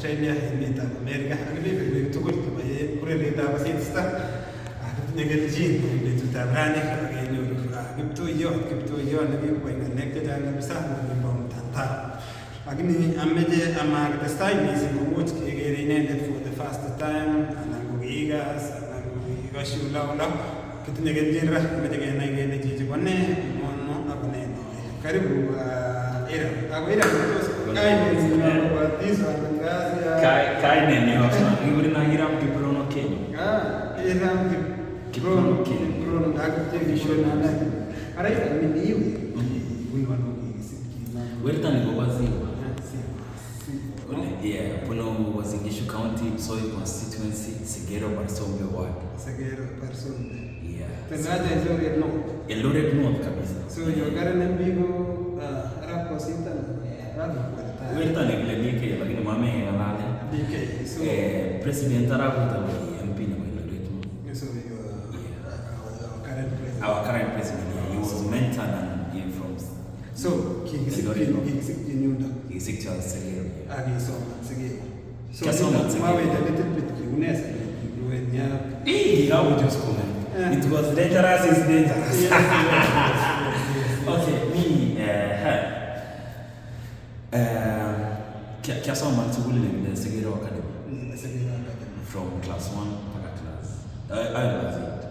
Australia in America and to go to my career that was it stuff. Kalenjin itu tabrani gitu yo nabi ko connected and bisa mo tanta agni amede ama the time is promote Igere for the first time and Igere and Gashula kitu Kalenjin ra amede na ngene jiji bone no abone no karibu Hiram kai ne ni hapa nguri na Hiram Kiprono Kenya Hiram Kiprono agte shona na ara mimi huyu Where ni waziwa yeah puno Wazingishu County Soil constituency Segero Barsombe ward yeah tenada Eldoret no Eldoret no kabisa so yo garana bigo ara cosita Where ni vile DK lakini mama analale DK so president arakuta MP na Eldoret so our current president he was mentored and from so he's it was dangerous is dangerous. Okay, me kiasoma mtuguli ni Segero Academy from class 1 to class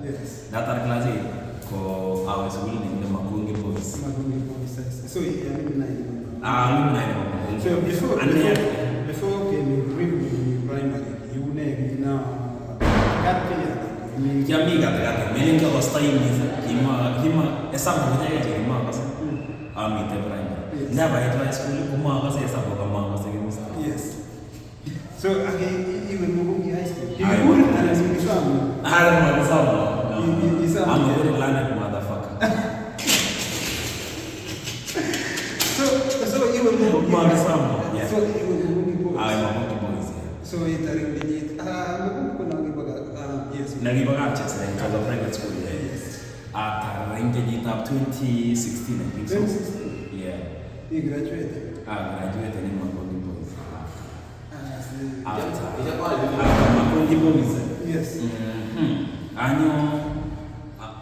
yes that class ko I was willing in the Magungi boys. So I'm so before primary, you know Yamiga meninga was time hima esabu kutaje hima basa amite primary never high school kuma basa esabu kama basa yes so even Mugungi high school you wouldn't I'm a very learned motherfucker. So you will move yeah. So you will move I'm a monkey boys. So it really yes. Nagibaga just like a private school. Yes. After Kitab 2016, I think so. 2016. Yeah. You graduated. I graduated in Makongi boys. After Makongi boys. Yes.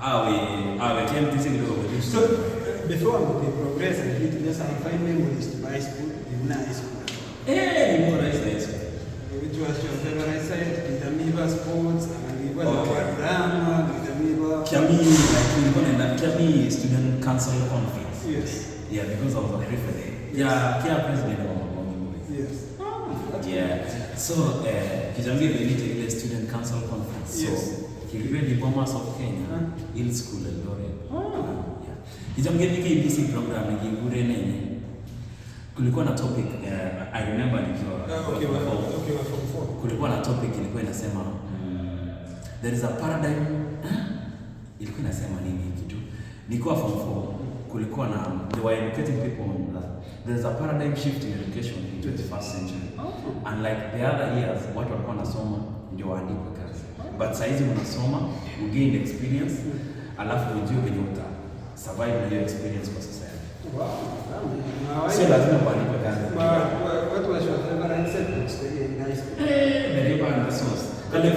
I came to see the so before the progress I did just I find memories to high school in high school. Hey, more high school. Which was your favorite side? Did Amiba sports and drama? Did Amiba Kiami student council conference. Yes. Yeah, because I was a prefect. Yeah, Kia president of Makongi boys. Yes. Yeah. So Kijambi really student council conference. Yes. So the Bombers of Kenya, Hill School and Lorraine. Kijamgeni KBC program Igere nene. Kulikuwa na topic I remember nikiwa kulikuwa na topic ilikuwa inasema there is a paradigm ilikuwa inasema nini kitu nilikuwa form 4 kulikuwa na they were educating people on that there is a paradigm shift in education in 21st century and like the other years watu walikuwa wanasoma ndio waandikwe kazi but saizi unasoma you gain experience alafu ujue venye uta survive na hiyo experience kwa society. Wow. Sio lazima kuandikwe kazi. What was your favorite subject in high school? The labor and resource.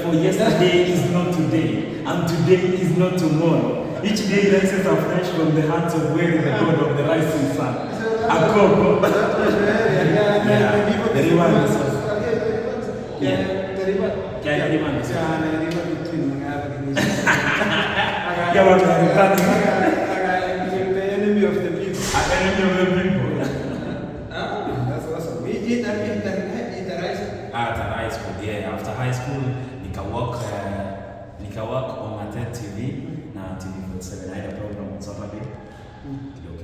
For yesterday is not today, and today is not tomorrow. Each day rises afresh from the hands of wearing the god of the rising sun. Akoko. Yeah. The labor and resource. Yeah. The labor and resource. Enemy of the people. That's awesome. We did that in the high school. At high school, yeah. After high school, nika work on Matet TV na TV 47. I had a program on Saturday.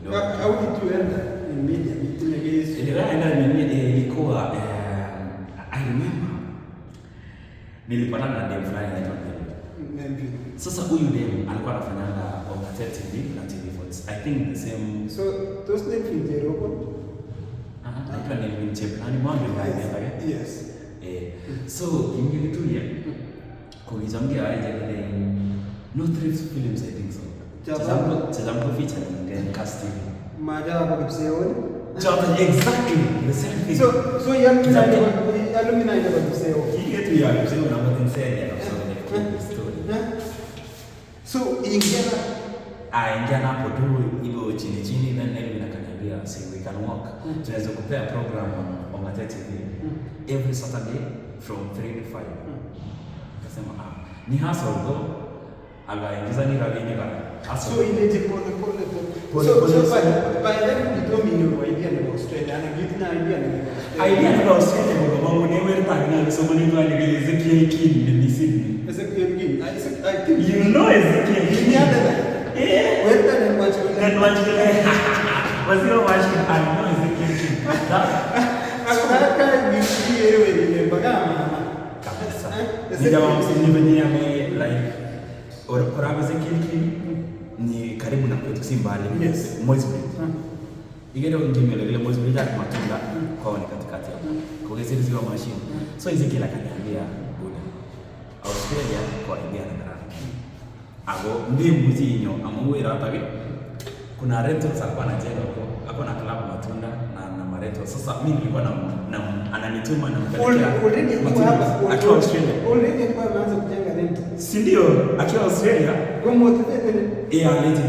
How did you end up in media? Ilikuwa I remember nilipatana na dem fulani anaitwa Melbourne. Sasa huyu dem alikuwa anafanyanga on Matet TV na TV 47. I think the same. So those names in Tirktoka? Naitwa ni Chitab mwanzo ndio. Yes. So ingilitulia kuizambia aje ile no thrift films I think so. Chazamko feature in cast TV. Maja hapa kipseoni? Chocolate, exactly the same thing. So alumni never to say okay. You get to your say when I'm not saying the story. So Igere ingia hapo tu iko chini then Elvin akaniambia say we can work. Tunaweza kupea program on Mate TV every Saturday from 3 to 5. Akasema ni hustle though. Againgiza ni ravini kana. So ile pole. So by then you told me your idea about Australia and I get an idea about Australia kwa mambo ni wewe tagna so many people ni Ezekiel King ni Sydney. Ezekiel King. I think you know Ezekiel King. Yeah. Where can watch it? Then watch it. Was you watching? I know Ezekiel King. Akaka ni anyway ni bagama. Kabisa. Ndio msinivenye like or Ezekiel King ni karibu na kwetu si mbali. Yes. Moisbridge. Igere ngimele ile Moisbridge ya matunda kwao ni katikati hapo. Kwa hiyo sisi wa machine. So Ezekiel akaniambia buda. Australia kwa idea na garani. Ago ndiye mbuzi inyo amuwira atake. Kuna rentals alikuwa anajenga huko. Hapo na club matunda na mareto. Sasa mimi nilikuwa na ananituma na mpelekea. Already akiwa Australia. Already kwa anaanza kujenga rental. Si ndio? Akiwa Australia. Kwa motivated. Already.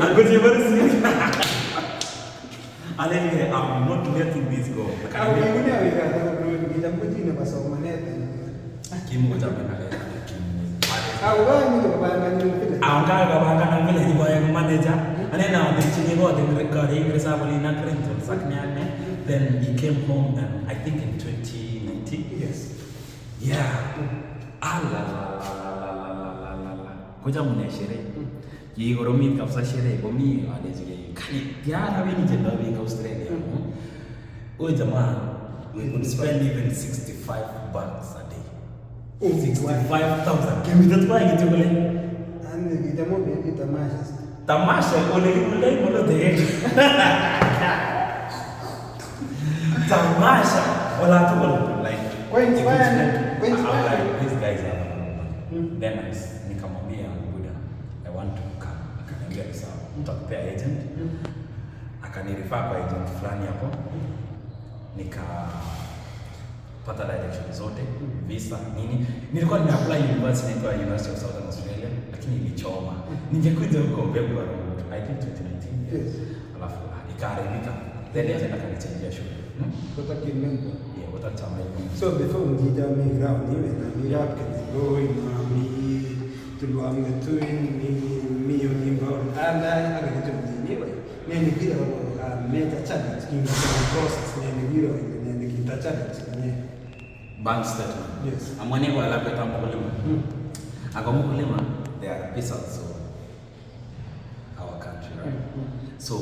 Angoje bado si. Already I'm not letting this go. Akaniambia wewe ndio nitamkuti na basoma maneta. Kimu kwa chama kale. Awani ndio baba ndio vile. Baka na vile hiyo ya manager. Anena wa chini kwa the record English abali na rental saknyane. Then he came home and I think in 2019. Yes. Yeah. Kuja mune sherehe. Yigoromit kabisa sherehe bomi alejige. Kani tiara wewe ni jenda wewe Australia. Jamaa we could spend even $65 a day. 65,000. Kimi tatwa kitu kule. Ande kitamo bibi tamasha. Tamasha ole molo de. Tamasha wala tu like. Kwa inspire. Like these guys are then nikamwambia Buda I want to come. Akaniambia sawa. Nitakupea agent. Akanirifaa kwa agent fulani hapo. Nikapata direction zote, visa, nini. Nilikuwa nimeapply university inaitwa University of Southern Australia, lakini ilichoma. Ningekuja huko February, I think 2019. Yes. Alafu ikaharibika. Then tena kanichangia shule. Kutoka Melbourne. Yeah, kutoka Melbourne. So before mjija migrao niwe na mirap kazigo na mi tuluamwe tuin mi yonimba ala agakitu niwe. Nene kila meta challenge kinga process nene biro nene kita challenge nene Bank statement. Yes. Amwani kwa la peta mkulima. Akamkulima they are peasants of our country, right? So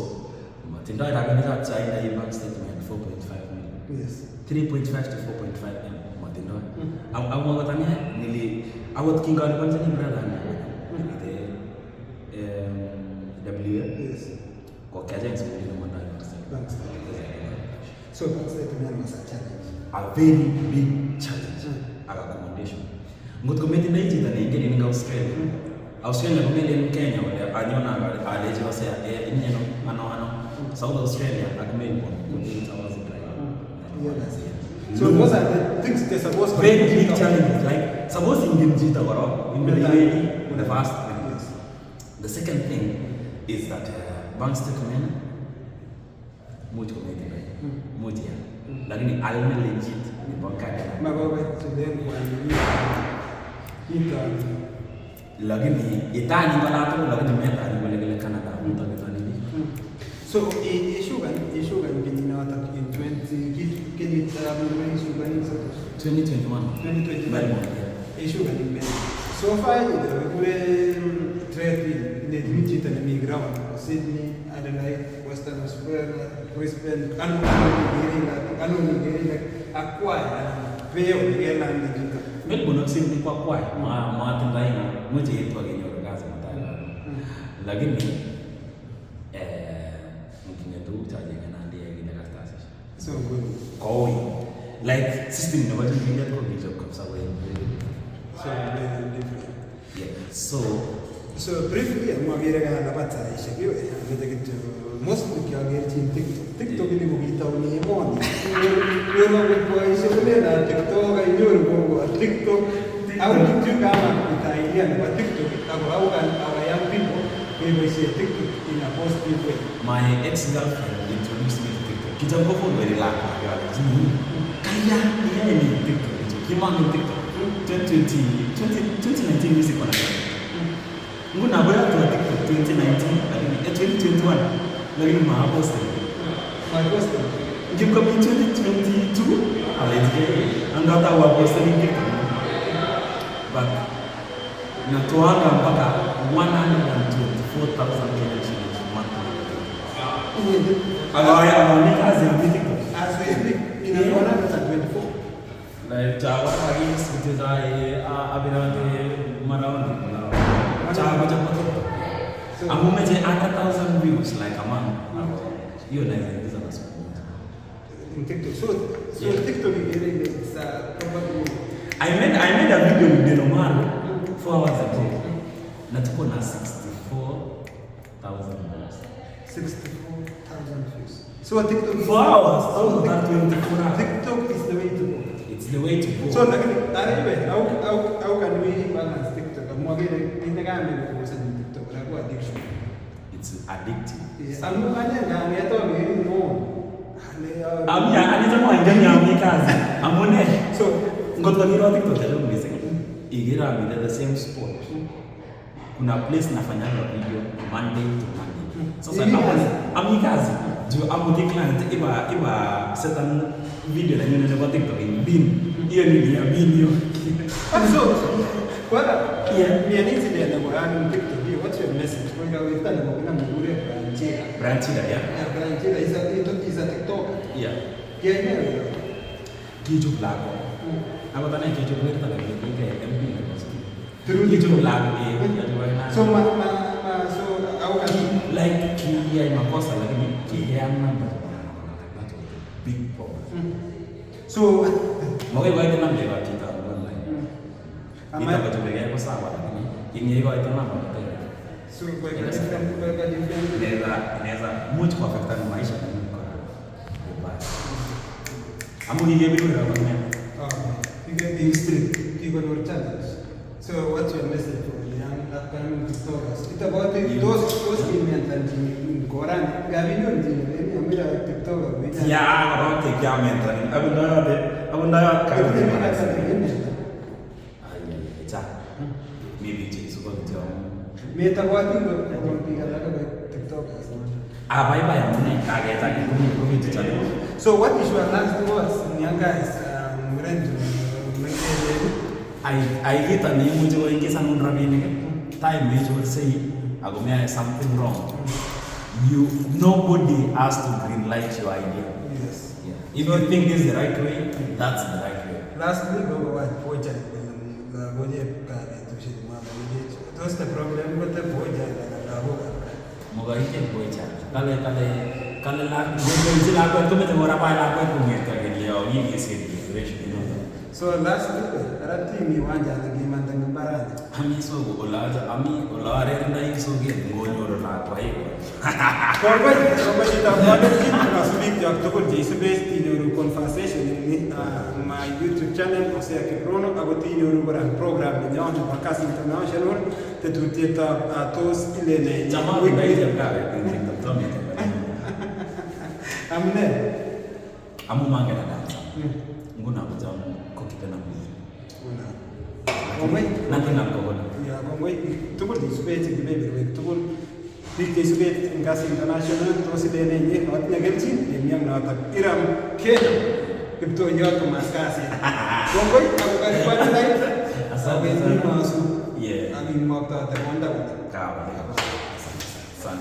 Matindo iraganira China hii bank statement 4.5 million. Yes. 3.5 to 4.5 M Matindo. Amwatania nili awat kinga ni kwanza ni brother na Yes. Kwa kazi ya sikuwa ni mwana Bank statement. So bank statement was a challenge. A very big challenge. A recommendation. Ngutko meti na hizi tani ingine ni Australia. Australia kumele ni Kenya wale anyona aleje wase inyeno ano South Australia akumele kwa tawazi drive. So those are the things they supposed to very big challenges like suppose ingimjita waro in the first. Yes. The second thing is that bank statement mucho community moja lakini alina legit ni banka mababa tudeni kwa lakini itani bala tu lakini meta ni wale Canada mtakutana nini. So issue gani kingine wata in 20 kile issue gani sasa 2021 Melbourne issue gani so far kule trade ni mjita ni migrao Sydney, Adelaide, Western Australia, Brisbane, anu Igere acquire peo ngela ndika Melbourne sisi kwa matindaina moja yetu agenyo kazi matala lakini mkine tu chaje kana ndiye ngine kastasi so good koi like system ni watu ngine kwa hizo kabisa wewe so very different yeah so So briefly, I'm going to get a battle. I should give it. I'm going to get to most of the Kalenjin TikTok. TikTok is going to be a money. You're not going to say that TikTok. I know TikTok. How did you come up with the idea about TikTok? How can our young people maybe say TikTok in a positive way? My ex-girlfriend introduced me to TikTok. Kitab ko very lucky. Kaya niya ni TikTok. Hiram ni TikTok. 2019 music on Nguna bora tu TikTok 2019 lakini 2021 lakini mahaposta. Mahaposta. Jika kami 2022 alejeke angata waposta ni TikTok. But natuanga mpaka 124,000 Kenyan shillings monthly. Agora ni kazi ya TikTok. Asli ina 124. Like Java is which is abirante maraon. Java so I'm making 100,000 views like a month. You know this is in TikTok. So TikTok is probably. I made a video with the Roman 4 hours ago. Natuko na 64,000 views. 64,000 views. So TikTok is 4 hours. Oh, that 24 hours. TikTok is the way to go. It's the way to go. So anyway, how can we balance TikTok? In the game, TikTok, like addiction. It's addictive. I'm not going to so, got the mirror TikTok. Igere the same spot. Kuna place nafanyanga video Monday to Monday. So I'm kazi. Do I'm client iba certain video na nyo na TikTok in bin. Iyo ni ya bin yo. So, what? Yeah, me an incident na on TikTok. What's your message? Because we've done a Mugure Branchida, yeah. Branchida is a TikTok. Yeah. Yeah. Kijo black. Ako tanay kijo black talaga yung kay MP na kasi. Through kijo black so how can you like kiya makosa lakini kiya namba big problem. So mawai ito nang lewa kita online. Kita ba juga kaya ko sawa lakini ingay ko ito namba. So different inaweza much kuaffecta na maisha na mko. Amu hige bidu na kwa you get the history, you got your challenge. So what's your message for the young upcoming TikTokers? It's about those elements and in Quran. Gabi no ndini, mimi amira TikToker. Ya, about take ya mental. Abunda ka. Maybe it's going to Meta watu ndo kupiga daga TikTokers. Bye mune kageta kumi channel. So what is your last words, young guys? I hit a name which was in case I'm time which will say something wrong. Nobody has to green light your idea. Yes. Yeah. If you think this is the right way, that's the right way. Lastly, go what project what's the problem with the project? Kale la la ko to me ora pa la ko ngir ka leo hii situation. So last week, rati mi wanja na gimanda ngbarani. Ami so olare na hizo ge ngonyo la kwa hiyo. Kwa shida moja kitu speak ya kutoka based in conversation in my YouTube channel Ose Kiprono agoti ni program ni nyaona kwa kasi international tetuteta tos ile ne jamaa ndio kawe TikTok. Amne amu manga na dansa. Nguna kujamu kokipenda muziki. Nanti nakona. Ya ngomwe tuko display the baby we tuko display ngasi international to sidene ni hot Kalenjin yang na ta Hiram Kenya kipto nyoto maskasi. Ngomwe akari pani night. Asante sana. Yeah. Ami mota ta wanda. Kawa.